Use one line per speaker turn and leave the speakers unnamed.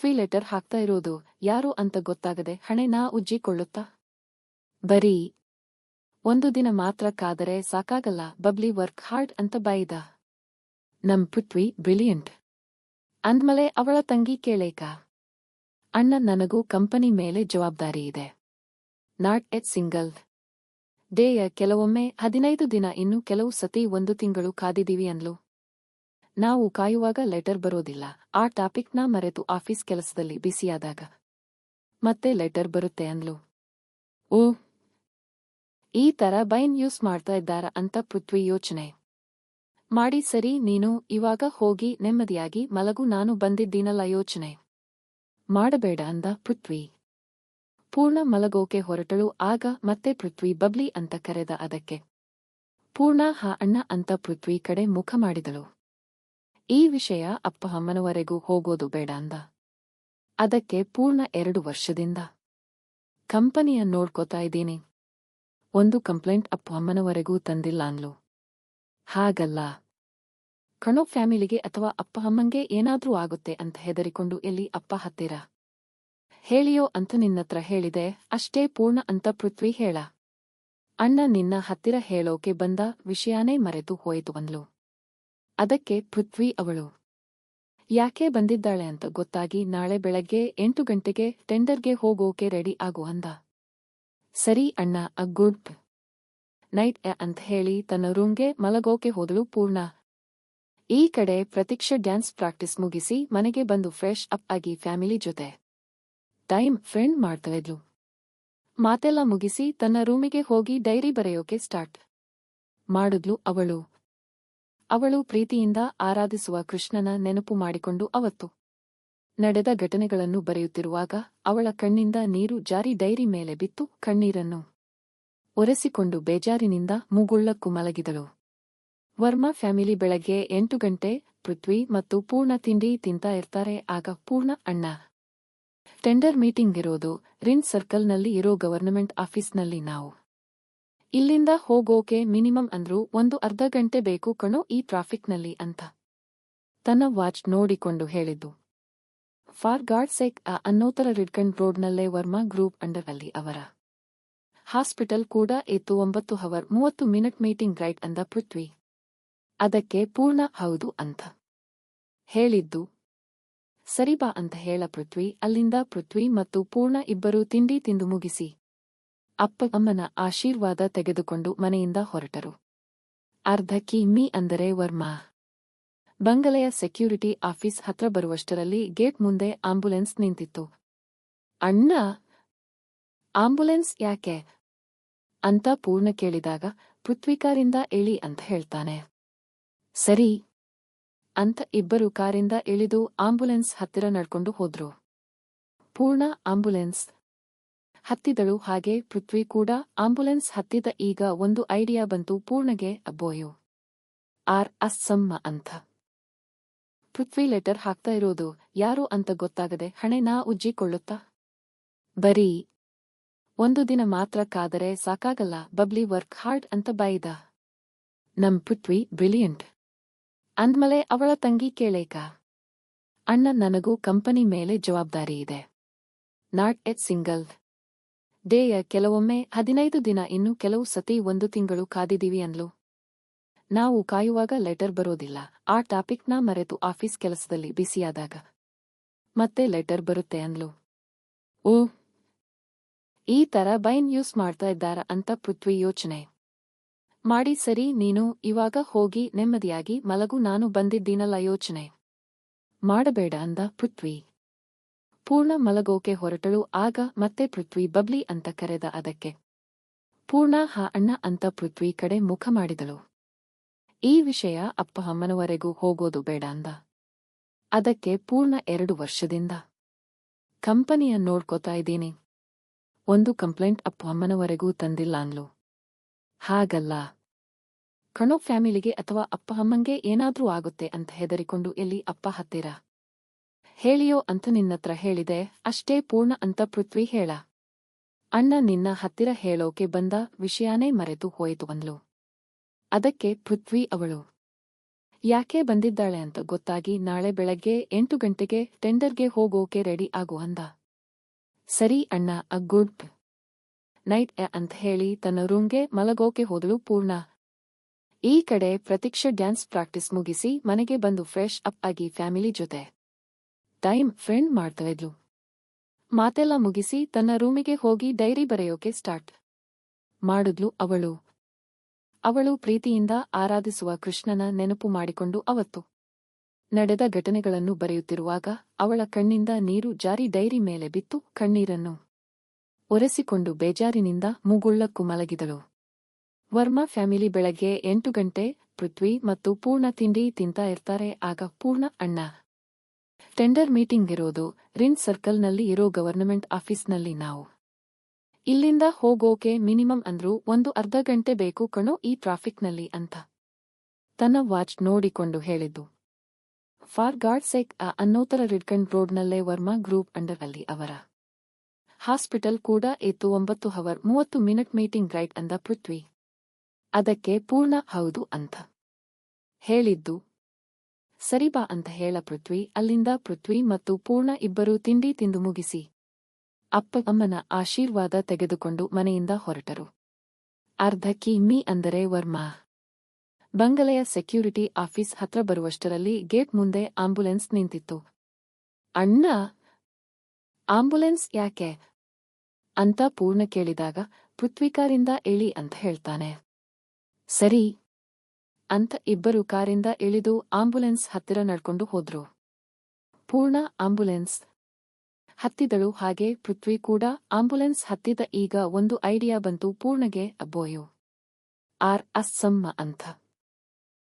ಪೃಥ್ವಿ letter ಹಾಕ್ತಾ ಇರೋದು ಯಾರು ಅಂತ ಗೊತ್ತಾಗದೆ ಹಣೆನಾ ಉಜ್ಜಿಕೊಳ್ಳುತ್ತಾ. ಬರೀ ಒಂದು ದಿನ ಮಾತ್ರ ಕಾದರೆ ಸಾಕಾಗಲ್ಲ, ಬಬ್ಲಿ ವರ್ಕ್ ಹಾರ್ಡ್ ಅಂತ ಬೈದ. ನಮ್ ಪೃಥ್ವಿ ಬ್ರಿಲಿಯಂಟ್ ಅಂದ್ಮಲೆ ಅವಳ ತಂಗಿ ಕೇಳೇಕ. ಅಣ್ಣ, ನನಗೂ ಕಂಪನಿ ಮೇಲೆ ಜವಾಬ್ದಾರಿ ಇದೆ. ನಾಟ್ ಎಟ್ ಸಿಂಗಲ್ ಡೇಯ, ಕೆಲವೊಮ್ಮೆ 15 ದಿನ, ಇನ್ನು ಕೆಲವು ಸತಿ 1 ತಿಂಗಳು ಕಾದಿದೀವಿ ಅನ್ಲು. ನಾವು ಕಾಯುವಾಗ ಲೆಟರ್ ಬರೋದಿಲ್ಲ. ಆ ಟಾಪಿಕ್ನ ಮರೆತು ಆಫೀಸ್ ಕೆಲಸದಲ್ಲಿ ಬಿಸಿಯಾದಾಗ ಮತ್ತೆ ಲೆಟರ್ ಬರುತ್ತೆ ಅನ್ಲು. ಓ, ಈ ತರ ಬೈನ್ ಯೂಸ್ ಮಾಡ್ತಾ ಇದ್ದಾರ ಅಂತ ಪೃಥ್ವಿ ಯೋಚನೆ ಮಾಡಿ, ಸರಿ ನೀನು ಇವಾಗ ಹೋಗಿ ನೆಮ್ಮದಿಯಾಗಿ ಮಲಗು, ನಾನು ಬಂದಿದ್ದೀನಲ್ಲ ಯೋಚನೆ ಮಾಡಬೇಡ ಅಂದ ಪೃಥ್ವಿ. ಪೂರ್ಣ ಮಲಗೋಕೆ ಹೊರಟಳು. ಆಗ ಮತ್ತೆ ಪೃಥ್ವಿ ಬಬ್ಲಿ ಅಂತ ಕರೆದ. ಅದಕ್ಕೆ ಪೂರ್ಣ ಹಾ ಅಣ್ಣ ಅಂತ ಪೃಥ್ವಿ ಕಡೆ ಮುಖ ಮಾಡಿದಳು. ಈ ವಿಷಯ ಅಪ್ಪ ಅಮ್ಮನವರೆಗೂ ಹೋಗೋದು ಬೇಡ ಅಂದ. ಅದಕ್ಕೆ ಪೂರ್ಣ 2 ವರ್ಷದಿಂದ ಕಂಪನಿಯ ನೋಡ್ಕೋತಾ ಇದ್ದೀನಿ, ಒಂದು ಕಂಪ್ಲೇಂಟ್ ಅಪ್ಪ ಅಮ್ಮನವರೆಗೂ ತಂದಿಲ್ಲ ಅನ್ಲು. ಹಾಗಲ್ಲ ಕಣೋ, ಫ್ಯಾಮಿಲಿಗೆ ಅಥವಾ ಅಪ್ಪ ಅಮ್ಮಂಗೆ ಏನಾದ್ರೂ ಆಗುತ್ತೆ ಅಂತ ಹೆದರಿಕೊಂಡು ಎಲ್ಲಿ ಅಪ್ಪ ಹತ್ತಿರ ಹೇಳಿಯೋ ಅಂತ ನಿನ್ನತ್ರ ಹೇಳಿದೆ ಅಷ್ಟೇ ಪೂರ್ಣ ಅಂತ ಪೃಥ್ವಿ ಹೇಳ. ಅಣ್ಣ ನಿನ್ನ ಹತ್ತಿರ ಹೇಳೋಕೆ ಬಂದ ವಿಷಯನೇ ಮರೆತು ಹೋಯಿತು ಅಂದ್ಲು. ಅದಕ್ಕೆ ಪೃಥ್ವಿ ಅವಳು ಯಾಕೆ ಬಂದಿದ್ದಾಳೆ ಅಂತ ಗೊತ್ತಾಗಿ ನಾಳೆ ಬೆಳಗ್ಗೆ 8 ಗಂಟೆಗೆ ಟೆಂಡರ್ಗೆ ಹೋಗೋಕೆ ರೆಡಿ ಆಗು ಅಂದ. ಸರಿ ಅಣ್ಣ, ಅ ಗುಡ್ ನೈಟ್ ಅಂತ ಹೇಳಿ ತನ್ನ ರೂಮ್ಗೆ ಮಲಗೋಕೆ ಹೋದಳು ಪೂರ್ಣ. ಈ ಕಡೆ ಪ್ರತೀಕ್ಷಾ ಡ್ಯಾನ್ಸ್ ಪ್ರಾಕ್ಟೀಸ್ ಮುಗಿಸಿ ಮನೆಗೆ ಬಂದು ಫ್ರೆಶ್ ಅಪ್ ಆಗಿ ಫ್ಯಾಮಿಲಿ ಜೊತೆ ಟೈಮ್ ಫ್ರೆಂಡ್ ಮಾಡ್ತಾ ಇದ್ಲು. ಮಾತೆಲ್ಲ ಮುಗಿಸಿ ತನ್ನ ರೂಮಿಗೆ ಹೋಗಿ ಡೈರಿ ಬರೆಯೋಕೆ ಸ್ಟಾರ್ಟ್ ಮಾಡಿದ್ಲು. ಅವಳು ಪ್ರೀತಿಯಿಂದ ಆರಾಧಿಸುವ ಕೃಷ್ಣನ ನೆನಪು ಮಾಡಿಕೊಂಡು ಅವತ್ತು ನಡೆದ ಘಟನೆಗಳನ್ನು ಬರೆಯುತ್ತಿರುವಾಗ ಅವಳ ಕಣ್ಣಿಂದ ನೀರು ಜಾರಿ ಡೈರಿ ಮೇಲೆ ಬಿತ್ತು. ಕಣ್ಣೀರನ್ನು ಒರೆಸಿಕೊಂಡು ಬೇಜಾರಿನಿಂದ ಮುಗುಳ್ಳಕ್ಕೂ ಮಲಗಿದಳು. ವರ್ಮಾ ಫ್ಯಾಮಿಲಿ ಬೆಳಗ್ಗೆ 8 ಗಂಟೆ ಪೃಥ್ವಿ ಮತ್ತು ಪೂರ್ಣ ತಿಂಡಿ ತಿಂತಾ ಇರ್ತಾರೆ. ಆಗ ಪೂರ್ಣ, ಅಣ್ಣ ಟೆಂಡರ್ ಮೀಟಿಂಗ್ ಇರೋದು ರಿನ್ ಸರ್ಕಲ್ನಲ್ಲಿ ಇರೋ ಗವರ್ನಮೆಂಟ್ ಆಫೀಸ್ನಲ್ಲಿ, ನಾವು ಇಲ್ಲಿಂದ ಹೋಗೋಕೆ ಮಿನಿಮಮ್ ಅಂದ್ರೂ 1/2 ಗಂಟೆ ಬೇಕು ಕಣೋ ಈ ಟ್ರಾಫಿಕ್ನಲ್ಲಿ ಅಂತ ತನ್ನ ವಾಚ್ ನೋಡಿಕೊಂಡು ಹೇಳಿದ್ದು. ಫಾರ್ ಗಾಡ್ ಸೇಕ್ ಅನ್ನೋತರ ರಿಡ್ಕಂಡ್ ರೋಡ್ನಲ್ಲೇ ವರ್ಮಾ ಗ್ರೂಪ್ ಅಂಡರ್ ಅಲ್ಲಿ ಅವರ ಹಾಸ್ಪಿಟಲ್ ಕೂಡ ಇತ್ತು. 9:30 ಮೀಟಿಂಗ್ ರೈಟ್ ಅಂದ ಪೃಥ್ವಿ. ಅದಕ್ಕೆ ಪೂರ್ಣ ಹೌದು ಅಂತ ಹೇಳಿದ್ದು. ಸರಿ ಬಾ ಅಂತ ಹೇಳ ಪೃಥ್ವಿ. ಅಲ್ಲಿಂದ ಪೃಥ್ವಿ ಮತ್ತು ಪೂರ್ಣ ಇಬ್ಬರೂ ತಿಂಡಿ ತಿಂದು ಮುಗಿಸಿ ಅಪ್ಪ ಅಮ್ಮನ ಆಶೀರ್ವಾದ ತೆಗೆದುಕೊಂಡು ಮನೆಯಿಂದ ಹೊರಟರು. ಅರ್ಧ ಕಿ.ಮೀ ಅಂದರೆ ವರ್ಮಾ ಬಂಗಲೆಯ ಸೆಕ್ಯೂರಿಟಿ ಆಫೀಸ್ ಹತ್ರ ಬರುವಷ್ಟರಲ್ಲಿ ಗೇಟ್ ಮುಂದೆ ಆಂಬ್ಯುಲೆನ್ಸ್ ನಿಂತಿತ್ತು. ಅಣ್ಣ, ಆಂಬ್ಯುಲೆನ್ಸ್ ಯಾಕೆ ಅಂತ ಪೂರ್ಣ ಕೇಳಿದಾಗ ಪೃಥ್ವಿ ಕಾರಿಂದ ಇಳಿ ಅಂತ ಹೇಳ್ತಾನೆ. ಸರಿ ಅಂತ ಇಬ್ಬರು ಕಾರಿಂದ ಇಳಿದು ಆಂಬ್ಯುಲೆನ್ಸ್ ಹತ್ತಿರ ನಡ್ಕೊಂಡು ಹೋದ್ರು. ಪೂರ್ಣ ಆಂಬ್ಯುಲೆನ್ಸ್ ಹತ್ತಿದಳು, ಹಾಗೆ ಪೃಥ್ವಿ ಕೂಡ ಆಂಬ್ಯುಲೆನ್ಸ್ ಹತ್ತಿದ. ಈಗ ಒಂದು ಐಡಿಯಾ ಬಂತು ಪೂರ್ಣಗೆ. ಅಬ್ಬೋಯೋ ಆರ್ ಅಸ್ಸಮ್ಮ ಅಂತ ಪೃಥ್ವಿ ಲೆಟರ್ ಹಾಕ್ತಾ ಇರೋದು ಯಾರು ಅಂತ ಗೊತ್ತಾಗದೆ ಹಣೆನಾ ಉಜ್ಜಿಕೊಳ್ಳುತ್ತಾ. ಬರೀ ಒಂದು ದಿನ ಮಾತ್ರ ಕಾದರೆ ಸಾಕಾಗಲ್ಲ, ಬಬ್ಲಿ ವರ್ಕ್ ಹಾರ್ಡ್ ಅಂತ ಬೈದ. ನಮ್ ಪೃಥ್ವಿ ಬ್ರಿಲಿಯಂಟ್ ಅಂದ್ಮಲೆ ಅವಳ ತಂಗಿ ಕೇಳೇಕ. ಅಣ್ಣ, ನನಗೂ ಕಂಪನಿ ಮೇಲೆ ಜವಾಬ್ದಾರಿ ಇದೆ. ನಾಟ್ ಎಟ್ ಸಿಂಗಲ್ ಡೇಯ, ಕೆಲವೊಮ್ಮೆ 15 ದಿನ, ಇನ್ನು ಕೆಲವು ಸತಿ 1 ತಿಂಗಳು ಕಾದಿದೀವಿ ಅನ್ಲು. ನಾವು ಕಾಯುವಾಗ ಲೆಟರ್ ಬರೋದಿಲ್ಲ. ಆ ಟಾಪಿಕ್ನ ಮರೆತು ಆಫೀಸ್ ಕೆಲಸದಲ್ಲಿ ಬಿಸಿಯಾದಾಗ ಮತ್ತೆ ಲೆಟರ್ ಬರುತ್ತೆ ಅನ್ಲು. ಓ, ಈ ತರ ಬೈನ್ ಯೂಸ್ ಮಾಡ್ತಾ ಇದ್ದಾರ ಅಂತ ಪೃಥ್ವಿ ಯೋಚನೆ ಮಾಡಿ, ಸರಿ ನೀನು ಇವಾಗ ಹೋಗಿ ನೆಮ್ಮದಿಯಾಗಿ ಮಲಗು, ನಾನು ಬಂದಿದ್ದೀನಲ್ಲ ಯೋಚನೆ ಮಾಡಬೇಡ ಅಂದ ಪೃಥ್ವಿ. ಪೂರ್ಣ ಮಲಗೋಕೆ ಹೊರಟಳು. ಆಗ ಮತ್ತೆ ಪೃಥ್ವಿ ಬಬ್ಲಿ ಅಂತ ಕರೆದ. ಅದಕ್ಕೆ ಪೂರ್ಣ ಹಾ ಅಣ್ಣ ಅಂತ ಪೃಥ್ವಿ ಕಡೆ ಮುಖ ಮಾಡಿದಳು. ಈ ವಿಷಯ ಅಪ್ಪ ಅಮ್ಮನವರೆಗೂ ಹೋಗೋದು ಬೇಡ ಅಂದ. ಅದಕ್ಕೆ ಪೂರ್ಣ 2 ವರ್ಷದಿಂದ ಕಂಪನಿಯ ನೋಡ್ಕೋತಾ ಇದ್ದೀನಿ, ಒಂದು ಕಂಪ್ಲೇಂಟ್ ಅಪ್ಪ ಅಮ್ಮನವರೆಗೂ ತಂದಿಲ್ಲ ಅನ್ಲು. ಹಾಗಲ್ಲ ಕಣೋ, ಫ್ಯಾಮಿಲಿಗೆ ಅಥವಾ ಅಪ್ಪ ಅಮ್ಮಂಗೆ ಏನಾದ್ರೂ ಆಗುತ್ತೆ ಅಂತ ಹೆದರಿಕೊಂಡು ಎಲ್ಲಿ ಅಪ್ಪ ಹತ್ತಿರ ಹೇಳಿಯೋ ಅಂತ ನಿನ್ನತ್ರ ಹೇಳಿದೆ ಅಷ್ಟೇ ಪೂರ್ಣ ಅಂತ ಪೃಥ್ವಿ ಹೇಳ. ಅಣ್ಣ ನಿನ್ನ ಹತ್ತಿರ ಹೇಳೋಕೆ ಬಂದ ವಿಷಯನೇ ಮರೆತು ಹೋಯಿತು ಅಂದ್ಲು. ಅದಕ್ಕೆ ಪೃಥ್ವಿ ಅವಳು ಯಾಕೆ ಬಂದಿದ್ದಾಳೆ ಅಂತ ಗೊತ್ತಾಗಿ ನಾಳೆ ಬೆಳಗ್ಗೆ 8 ಗಂಟೆಗೆ ಟೆಂಡರ್ಗೆ ಹೋಗೋಕೆ ರೆಡಿ ಆಗು ಅಂದ. ಸರಿ ಅಣ್ಣ, ಅ ಗುಡ್ ನೈಟ್ ಅಂತ ಹೇಳಿ ತನ್ನ ರೂಮ್ಗೆ ಮಲಗೋಕೆ ಹೋದಳು ಪೂರ್ಣ. ಈ ಕಡೆ ಪ್ರತೀಕ್ಷಾ ಡ್ಯಾನ್ಸ್ ಪ್ರಾಕ್ಟೀಸ್ ಮುಗಿಸಿ ಮನೆಗೆ ಬಂದು ಫ್ರೆಶ್ ಅಪ್ ಆಗಿ ಫ್ಯಾಮಿಲಿ ಜೊತೆ ಟೈಮ್ ಫ್ರೆಂಡ್ ಮಾಡ್ತಾ ಇದ್ಲು. ಮಾತೆಲ್ಲ ಮುಗಿಸಿ ತನ್ನ ರೂಮಿಗೆ ಹೋಗಿ ಡೈರಿ ಬರೆಯೋಕೆ ಸ್ಟಾರ್ಟ್ ಮಾಡಿದ್ಲು ಅವಳು ಪ್ರೀತಿಯಿಂದ ಆರಾಧಿಸುವ ಕೃಷ್ಣನ ನೆನಪು ಮಾಡಿಕೊಂಡು ಅವತ್ತು ನಡೆದ ಘಟನೆಗಳನ್ನು ಬರೆಯುತ್ತಿರುವಾಗ ಅವಳ ಕಣ್ಣಿಂದ ನೀರು ಜಾರಿ ಡೈರಿ ಮೇಲೆ ಬಿತ್ತು. ಕಣ್ಣೀರನ್ನು ಒರೆಸಿಕೊಂಡು ಬೇಜಾರಿನಿಂದ ಮೂಗುಳ್ಳಕ್ಕೂ ಮಲಗಿದಳು. ವರ್ಮಾ ಫ್ಯಾಮಿಲಿ ಬೆಳಗ್ಗೆ 8 ಗಂಟೆ ಪೃಥ್ವಿ ಮತ್ತು ಪೂರ್ಣ ತಿಂಡಿ ತಿಂತಾ ಇರ್ತಾರೆ. ಆಗ ಪೂರ್ಣ, ಅಣ್ಣ, ಟೆಂಡರ್ ಮೀಟಿಂಗ್ ಇರೋದು ರಿನ್ ಸರ್ಕಲ್ನಲ್ಲಿ ಇರೋ ಗವರ್ನಮೆಂಟ್ ಆಫೀಸ್ನಲ್ಲಿ. ನಾವು ಇಲ್ಲಿಂದ ಹೋಗೋಕೆ ಮಿನಿಮಮ್ ಅಂದ್ರೂ ಒಂದು ಅರ್ಧ ಗಂಟೆ ಬೇಕು ಕಣೋ ಈ ಟ್ರಾಫಿಕ್ನಲ್ಲಿ ಅಂತ ತನ್ನ ವಾಚ್ ನೋಡಿಕೊಂಡು ಹೇಳಿದ್ದು. ಫಾರ್ ಗಾಡ್ ಸೇಕ್ ಅನ್ನೋತರ ರಿಡ್ಕಂಡ್ ರೋಡ್ನಲ್ಲೇ ವರ್ಮಾ ಗ್ರೂಪ್ ಅಂಡರ್ ಅಲ್ಲಿ ಅವರ ಹಾಸ್ಪಿಟಲ್ ಕೂಡ ಇತ್ತು. 9:30 ಮೀಟಿಂಗ್ ರೈಟ್ ಅಂದ ಪೃಥ್ವಿ. ಅದಕ್ಕೆ ಪೂರ್ಣ ಹೌದು ಅಂತ ಹೇಳಿದ್ದು. ಸರಿ ಬಾ ಅಂತ ಹೇಳ ಪೃಥ್ವಿ ಅಲ್ಲಿಂದ ಪೃಥ್ವಿ ಮತ್ತು ಪೂರ್ಣ ಇಬ್ಬರೂ ತಿಂಡಿ ತಿಂದು ಮುಗಿಸಿ ಅಪ್ಪ ಅಮ್ಮನ ಆಶೀರ್ವಾದ ತೆಗೆದುಕೊಂಡು ಮನೆಯಿಂದ ಹೊರಟರು. ಅರ್ಧ ಕಿ.ಮೀ ಅಂದರೆ ವರ್ಮಾ ಬಂಗಲೆಯ ಸೆಕ್ಯೂರಿಟಿ ಆಫೀಸ್ ಹತ್ರ ಬರುವಷ್ಟರಲ್ಲಿ ಗೇಟ್ ಮುಂದೆ ಆಂಬ್ಯುಲೆನ್ಸ್ ನಿಂತಿತ್ತು. ಅಣ್ಣ, ಆಂಬ್ಯುಲೆನ್ಸ್ ಯಾಕೆ ಅಂತ ಪೂರ್ಣ ಕೇಳಿದಾಗ ಪೃಥ್ವಿ ಕಾರಿಂದ ಇಳಿ ಅಂತ ಹೇಳ್ತಾನೆ. ಸರಿ ಅಂತ ಇಬ್ಬರು ಕಾರಿಂದ ಇಳಿದು ಆಂಬ್ಯುಲೆನ್ಸ್ ಹತ್ತಿರ ನಡ್ಕೊಂಡು ಹೋದ್ರು. ಪೂರ್ಣ ಆಂಬ್ಯುಲೆನ್ಸ್ ಹತ್ತಿದಳು, ಹಾಗೆ ಪೃಥ್ವಿ ಕೂಡ ಆಂಬ್ಯುಲೆನ್ಸ್ ಹತ್ತಿದ. ಈಗ ಒಂದು ಐಡಿಯಾ ಬಂತು ಪೂರ್ಣಗೆ. ಅಬ್ಬೋಯೋ ಅಸ್ಸಮ್ಮ ಅಂತ